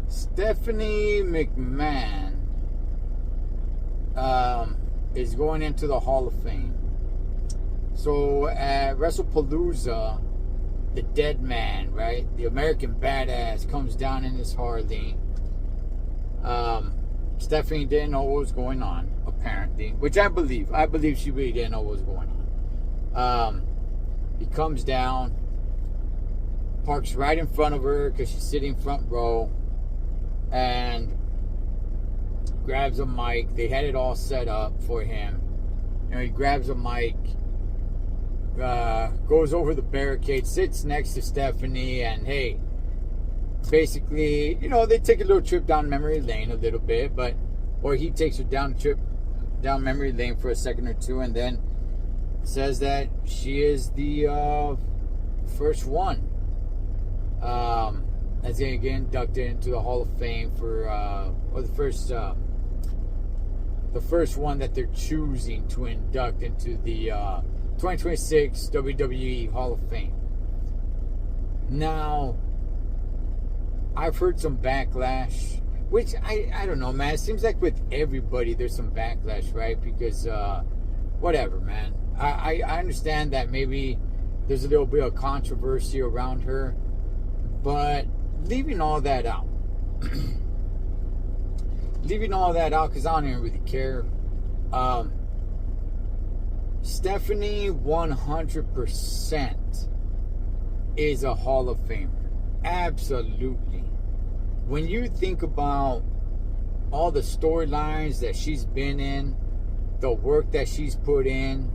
Stephanie McMahon is going into the Hall of Fame. So at WrestlePalooza, the dead man, right? The American badass comes down in his Harley. Stephanie didn't know what was going on, apparently, which I believe. I believe she really didn't know what was going on. He comes down, parks right in front of her because she's sitting front row, and grabs a mic. They had it all set up for him. He grabs a mic, goes over the barricade, sits next to Stephanie, and hey, basically, they take a little trip down memory lane a little bit, or he takes her down memory lane for a second or two, and then says that she is the first one that's going to get inducted into the Hall of Fame or the first one that they're choosing to induct into the 2026 WWE Hall of Fame. Now, I've heard some backlash, which I don't know, man. It seems like with everybody there's some backlash, right? Because whatever, man. I understand that maybe there's a little bit of controversy around her, but leaving all that out, because I don't even really care. Stephanie 100% is a Hall of Famer. Absolutely. When you think about all the storylines that she's been in, the work that she's put in,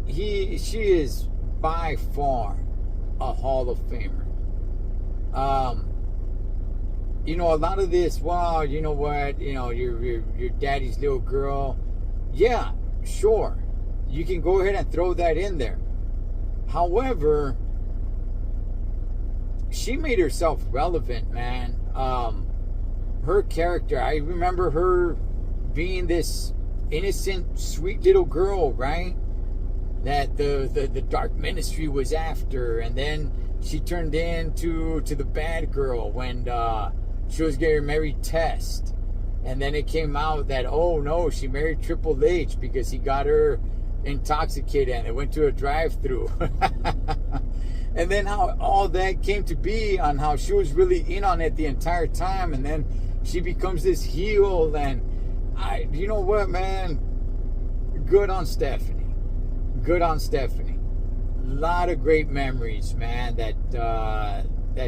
she is by far a Hall of Famer. A lot of this, well, you know what, your daddy's little girl. Yeah, sure. You can go ahead and throw that in there. However, she made herself relevant, man. Her character, I remember her being this innocent, sweet little girl, right? That the dark ministry was after, and then she turned into the bad girl when she was getting married Test, and then it came out that, oh no, she married Triple H because he got her intoxicated and they went to a drive-through. And then how all that came to be on how she was really in on it the entire time, and then she becomes this heel, and you know what, man? Good on Stephanie. Good on Stephanie. A lot of great memories, man, that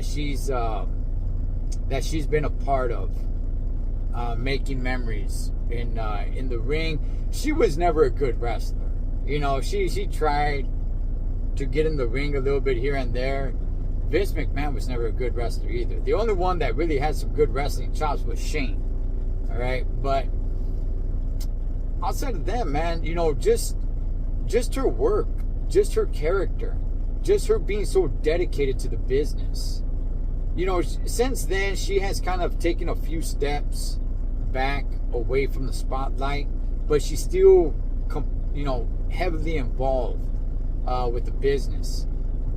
she's been a part of, making memories in the ring. She was never a good wrestler. She tried to get in the ring a little bit here and there. Vince McMahon was never a good wrestler either. The only one that really had some good wrestling chops was Shane. All right, but outside of them, man, just her work, just her character, just her being so dedicated to the business. Since then, she has kind of taken a few steps back away from the spotlight, but she's still, heavily involved with the business.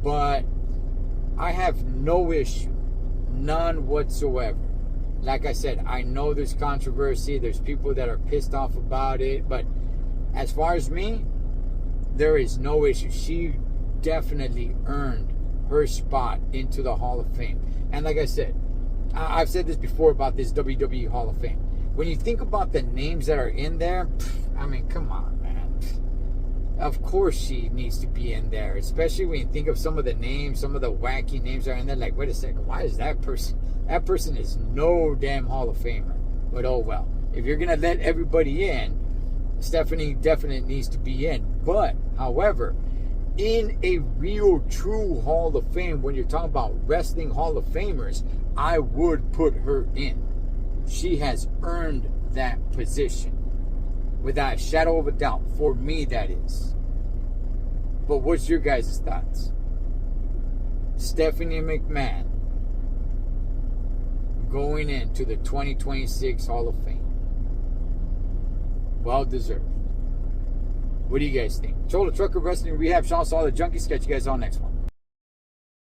But I have no issue, none whatsoever. Like I said, I know there's controversy, there's people that are pissed off about it, but as far as me, there is no issue. She definitely earned her spot into the Hall of Fame. And like I said, I've said this before about this WWE Hall of Fame. When you think about the names that are in there, I mean, come on, man. Of course she needs to be in there, especially when you think of some of the names, some of the wacky names that are in there. Like, wait a second, why is that person? That person is no damn Hall of Famer. But oh well. If you're going to let everybody in, Stephanie definitely needs to be in. But, however, in a real, true Hall of Fame, when you're talking about wrestling Hall of Famers, I would put her in. She has earned that position. Without a shadow of a doubt. For me, that is. But what's your guys' thoughts? Stephanie McMahon going into the 2026 Hall of Fame. Well deserved. What do you guys think? Cholo Trucker Wrestling Rehab, Sean Saw the Junkie. Catch you guys on next one.